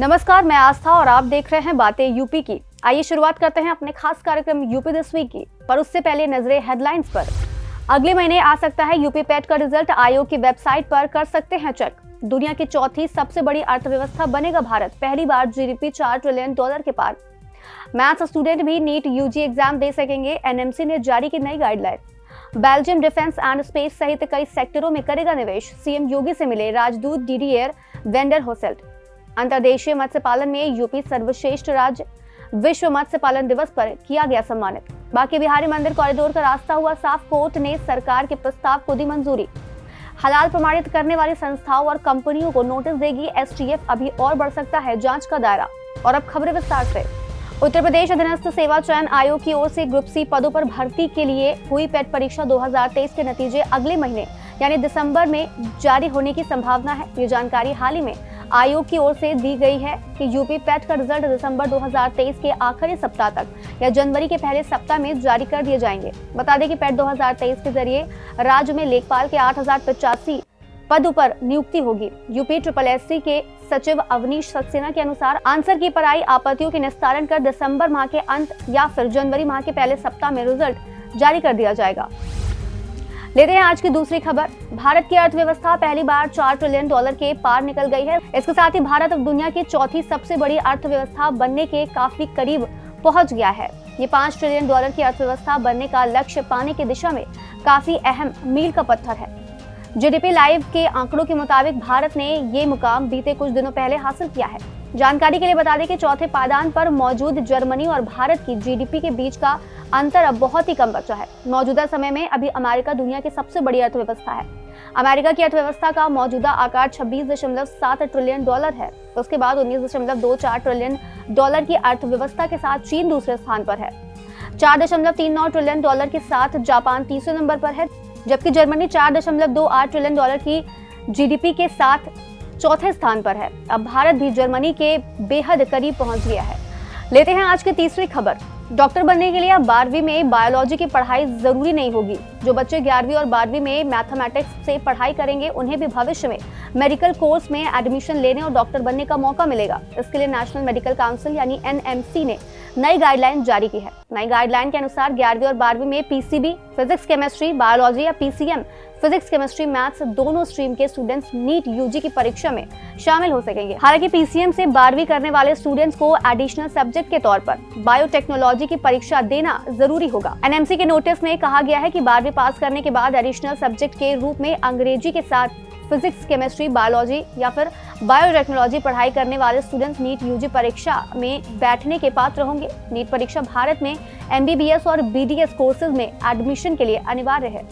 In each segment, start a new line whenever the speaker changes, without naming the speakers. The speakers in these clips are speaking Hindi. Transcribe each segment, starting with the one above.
नमस्कार, मैं आस्था और आप देख रहे हैं बातें यूपी की। आइए शुरुआत करते हैं अपने खास कार्यक्रम यूपी दिस वीक की, पर उससे पहले नजरें हेडलाइंस पर। अगले महीने आ सकता है यूपी पेट का रिजल्ट, आयोग की वेबसाइट पर कर सकते हैं चेक। दुनिया की चौथी सबसे बड़ी अर्थव्यवस्था बनेगा भारत, पहली बार जीडीपी $4 ट्रिलियन के पार। मैथ्स स्टूडेंट भी नीट यूजी एग्जाम दे सकेंगे, एनएमसी ने जारी की नई guideline. Belgium defence and space सहित कई सेक्टरों में करेगा निवेश, सीएम योगी से मिले राजदूत डीडीएर वेंडर होसेल्ट। अंतर्देशीय मत्स्य पालन में यूपी सर्वश्रेष्ठ राज्य, विश्व मत्स्य पालन दिवस पर किया गया सम्मानित। बांके बिहारी मंदिर कॉरिडोर का रास्ता हुआ साफ, कोर्ट ने सरकार के प्रस्ताव को दी मंजूरी। हलाल प्रमाणित करने वाली संस्थाओं और कंपनियों को नोटिस देगी एसटीएफ, अभी और बढ़ सकता है जांच का दायरा। और अब खबरें विस्तार से। उत्तर प्रदेश अधीनस्थ सेवा चयन आयोग की ओर से ग्रुप सी पदों पर भर्ती के लिए हुई पेट परीक्षा 2023 के नतीजे अगले महीने यानी दिसंबर में जारी होने की संभावना है। ये जानकारी हाल ही में आयोग की ओर से दी गई है कि यूपी पेट का रिजल्ट दिसंबर 2023 के आखिरी सप्ताह तक या जनवरी के पहले सप्ताह में जारी कर दिए जाएंगे। बता दें कि पेट 2023 के जरिए राज्य में लेखपाल के 8,085 पदों पर नियुक्ति होगी। यूपी SSSC के सचिव अवनीश सक्सेना के अनुसार आंसर की पढ़ाई आपत्तियों के निस्तारण कर दिसंबर माह के अंत या फिर जनवरी माह के पहले सप्ताह में रिजल्ट जारी कर दिया जाएगा। लेते हैं आज की दूसरी खबर। भारत की अर्थव्यवस्था पहली बार $4 ट्रिलियन के पार निकल गई है। इसके साथ ही भारत अब दुनिया की चौथी सबसे बड़ी अर्थव्यवस्था बनने के काफी करीब पहुंच गया है। ये $5 ट्रिलियन की अर्थव्यवस्था बनने का लक्ष्य पाने की दिशा में काफी अहम मील का पत्थर है। जीडीपी लाइव के आंकड़ों के मुताबिक भारत ने ये मुकाम बीते कुछ दिनों पहले हासिल किया है। जानकारी के लिए बता दें कि चौथे पायदान पर मौजूद जर्मनी और भारत की जीडीपी के बीच का अंतर अब बहुत ही कम बचा है। मौजूदा समय में अभी अमेरिका दुनिया की सबसे बड़ी अर्थव्यवस्था है। अमेरिका की अर्थव्यवस्था का मौजूदा आकार $26.7 ट्रिलियन है। उसके बाद $19.24 ट्रिलियन की अर्थव्यवस्था के साथ चीन दूसरे स्थान पर है। $4.39 ट्रिलियन के साथ जापान तीसरे नंबर पर है, जबकि जर्मनी $4.28 ट्रिलियन की जीडीपी के साथ चौथे स्थान पर है। अब भारत भी जर्मनी के बेहद करीब पहुंच गया है। लेते हैं आज की तीसरी खबर। डॉक्टर बनने के लिए अब 12वीं में बायोलॉजी की पढ़ाई जरूरी नहीं होगी। जो बच्चे 11वीं और 12वीं में मैथमेटिक्स से पढ़ाई करेंगे उन्हें भी भविष्य में मेडिकल कोर्स में एडमिशन लेने और डॉक्टर बनने का मौका मिलेगा। इसके लिए नेशनल मेडिकल काउंसिल यानी एनएमसी ने नई गाइडलाइन जारी की है। नई गाइडलाइन के अनुसार 11वीं और 12वीं में पीसीबी, फिजिक्स केमिस्ट्री बायोलॉजी या पीसीएम, फिजिक्स केमिस्ट्री मैथ्स दोनों स्ट्रीम के स्टूडेंट्स नीट यूजी की परीक्षा में शामिल हो सकेंगे। हालांकि पीसीएम से 12वीं करने वाले स्टूडेंट्स को एडिशनल सब्जेक्ट के तौर पर बायोटेक्नोलॉजी की परीक्षा देना जरूरी होगा। एनएमसी के नोटिस में कहा गया है कि 12वीं पास करने के बाद एडिशनल सब्जेक्ट के रूप में अंग्रेजी के साथ फिजिक्स, केमिस्ट्री, बायोलॉजी या फिर बायोटेक्नोलॉजी पढ़ाई करने वाले स्टूडेंट्स नीट यूजी परीक्षा में बैठने के पात्र होंगे। नीट परीक्षा भारत में एमबीबीएस और बीडीएस कोर्सेज में एडमिशन के लिए अनिवार्य है।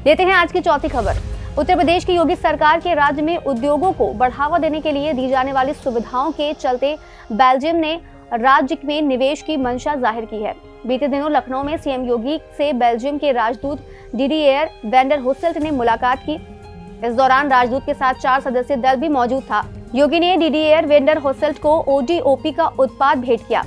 लेते हैं आज की चौथी खबर। उत्तर प्रदेश की योगी सरकार के राज्य में उद्योगों को बढ़ावा देने के लिए दी जाने वाली सुविधाओं के चलते बेल्जियम ने राज्य में निवेश की मंशा जाहिर की है। बीते दिनों लखनऊ में सीएम योगी से बेल्जियम के राजदूत डीडीएर वेंडर होसेल्ट ने मुलाकात की। इस दौरान राजदूत के साथ 4 सदस्यीय दल भी मौजूद था। योगी ने डीडीएर वेंडर होसेल्ट को ओडीओपी का उत्पाद भेंट किया।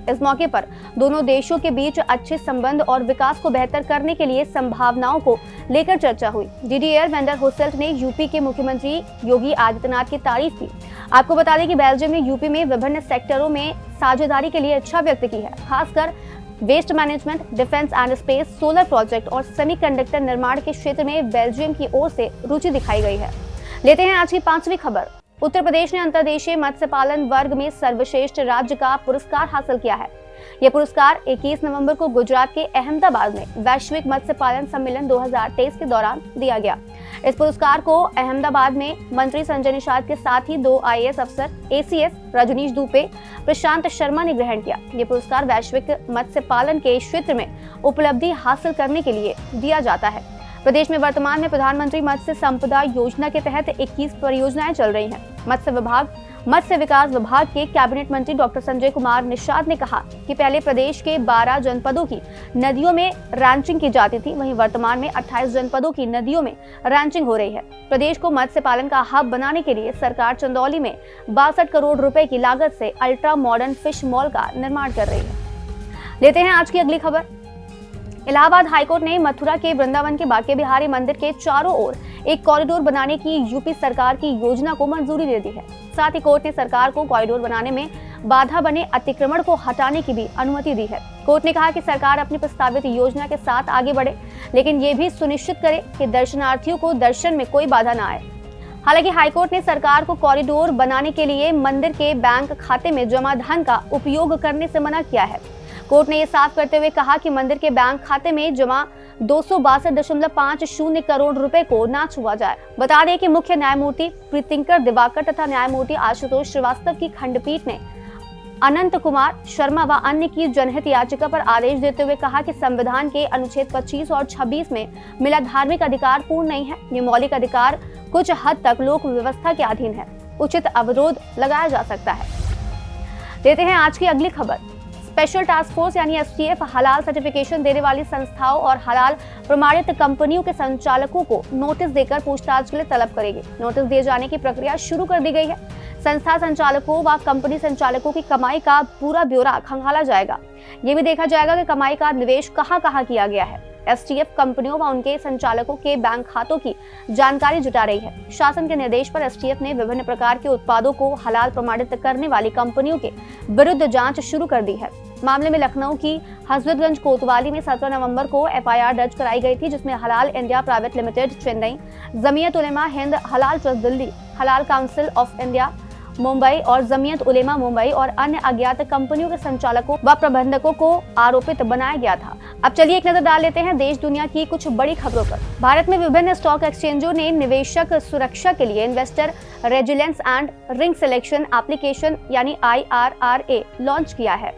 इस मौके पर दोनों देशों के बीच अच्छे संबंध और विकास को बेहतर करने के लिए संभावनाओं को लेकर चर्चा हुई। डीडीएर वेंडर होसेल्ट ने यूपी के मुख्यमंत्री योगी आदित्यनाथ की तारीफ की। आपको बता दें कि बेल्जियम ने यूपी में विभिन्न सेक्टरों में साझेदारी के लिए इच्छा व्यक्त की है। खासकर waste management, defence and space, solar project और सेमीकंडक्टर निर्माण के क्षेत्र में बेल्जियम की ओर से रुचि दिखाई गई है। लेते हैं आज की पांचवी खबर। उत्तर प्रदेश ने अंतर्देशीय मत्स्य पालन वर्ग में सर्वश्रेष्ठ राज्य का पुरस्कार हासिल किया है। यह पुरस्कार 21 नवंबर को गुजरात के अहमदाबाद में वैश्विक मत्स्य पालन सम्मेलन 2023 के दौरान दिया गया। इस पुरस्कार को अहमदाबाद में मंत्री संजय निषाद के साथ ही 2 आईएएस अफसर एसीएस रजनीश दुबे, प्रशांत शर्मा ने ग्रहण किया। ये पुरस्कार वैश्विक मत्स्य पालन के क्षेत्र में उपलब्धि हासिल करने के लिए दिया जाता है। प्रदेश में वर्तमान में प्रधानमंत्री मत्स्य संपदा योजना के तहत 21 परियोजनाएं चल रही हैं। मत्स्य विकास विभाग के कैबिनेट मंत्री डॉक्टर संजय कुमार निषाद ने कहा कि पहले प्रदेश के 12 जनपदों की नदियों में रैंचिंग की जाती थी, वहीं वर्तमान में 28 जनपदों की नदियों में रैंचिंग हो रही है। प्रदेश को मत्स्य पालन का हब बनाने के लिए सरकार चंदौली में 62 करोड़ रुपए की लागत से अल्ट्रा मॉडर्न फिश मॉल का निर्माण कर रही है। लेते हैं आज की अगली खबर। इलाहाबाद हाईकोर्ट ने मथुरा के वृंदावन के बांके बिहारी मंदिर के चारों ओर एक कॉरिडोर बनाने की यूपी सरकार की योजना को मंजूरी दे दी है। साथ ही कोर्ट ने सरकार को कॉरिडोर बनाने में बाधा बने अतिक्रमण को हटाने की भी अनुमति दी है। कोर्ट ने कहा कि सरकार अपनी प्रस्तावित योजना के साथ आगे बढ़े, लेकिन ये भी सुनिश्चित करे कि दर्शनार्थियों को दर्शन में कोई बाधा न आए। हालांकि हाईकोर्ट ने सरकार को कॉरिडोर बनाने के लिए मंदिर के बैंक खाते में जमा धन का उपयोग करने से मना किया है। कोर्ट ने ये साफ करते हुए कहा कि मंदिर के बैंक खाते में जमा 262.50 करोड़ रुपए को ना छुआ जाए। बता दें कि मुख्य न्यायमूर्ति प्रीतिंकर दिवाकर तथा न्यायमूर्ति आशुतोष श्रीवास्तव की खंडपीठ ने अनंत कुमार शर्मा व अन्य की जनहित याचिका पर आदेश देते हुए कहा कि संविधान के अनुच्छेद 25 और 26 में मिला धार्मिक अधिकार पूर्ण नहीं है। ये मौलिक अधिकार कुछ हद तक लोक व्यवस्था के अधीन है। उचित अवरोध लगाया जा सकता है। देते हैं आज की अगली खबर। स्पेशल टास्क फोर्स यानी एसटीएफ हलाल सर्टिफिकेशन देने वाली संस्थाओं और हलाल प्रमाणित कंपनियों के संचालकों को नोटिस देकर पूछताछ के लिए तलब करेगी। नोटिस दिए जाने की प्रक्रिया शुरू कर दी गई है। संस्था संचालकों व कंपनी संचालकों की कमाई का पूरा ब्यौरा खंगाला जाएगा। ये भी देखा जाएगा कि कमाई का निवेश कहां किया गया है। एसटीएफ कंपनियों व उनके संचालकों के बैंक खातों की जानकारी जुटा रही है। शासन के निर्देश पर एसटीएफ ने विभिन्न प्रकार के उत्पादों को हलाल प्रमाणित करने वाली कंपनियों के विरुद्ध जांच शुरू कर दी है। मामले में लखनऊ की हजरतगंज कोतवाली में 17 नवंबर को एफआईआर दर्ज कराई गई थी, जिसमें Halal India private limited Chennai, Jamiat Ulema Hind Halal trust Delhi, हलाल काउंसिल ऑफ इंडिया मुंबई और जमीयत उलेमा मुंबई और अन्य अज्ञात कंपनियों के संचालकों व प्रबंधकों को आरोपित बनाया गया था। अब चलिए एक नजर डाल लेते हैं देश दुनिया की कुछ बड़ी खबरों पर। भारत में विभिन्न स्टॉक एक्सचेंजों ने निवेशक सुरक्षा के लिए investor resilience and ring selection application यानी IRRA लॉन्च किया है।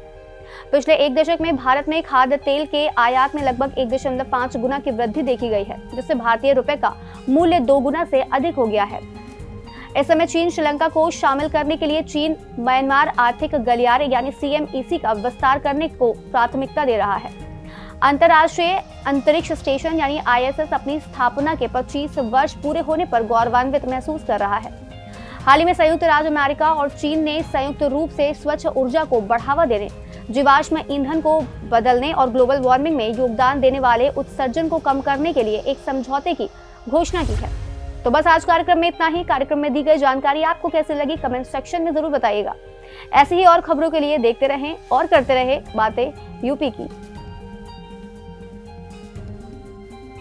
पिछले एक दशक में भारत में खाद्य तेल के आयात में लगभग 1.5 गुना की वृद्धि देखी गई है, जिससे भारतीय रुपए का मूल्य 2 गुना से अधिक हो गया है। इस समय चीन श्रीलंका को शामिल करने के लिए चीन म्यांमार आर्थिक गलियारे यानी CMEC का विस्तार करने को प्राथमिकता दे रहा है। अंतर्राष्ट्रीय अंतरिक्ष स्टेशन यानी ISS अपनी स्थापना के 25 वर्ष पूरे होने पर गौरवान्वित महसूस कर रहा है। हाल ही में संयुक्त राज्य अमेरिका और चीन ने संयुक्त रूप से स्वच्छ ऊर्जा को बढ़ावा देने, जीवाश्म ईंधन को बदलने और ग्लोबल वार्मिंग में योगदान देने वाले उत्सर्जन को कम करने के लिए एक समझौते की घोषणा की है। तो बस आज कार्यक्रम में इतना ही। कार्यक्रम में दी गई जानकारी आपको कैसी लगी कमेंट सेक्शन में जरूर बताइएगा। ऐसी ही और खबरों के लिए देखते रहें और करते रहें बातें यूपी की।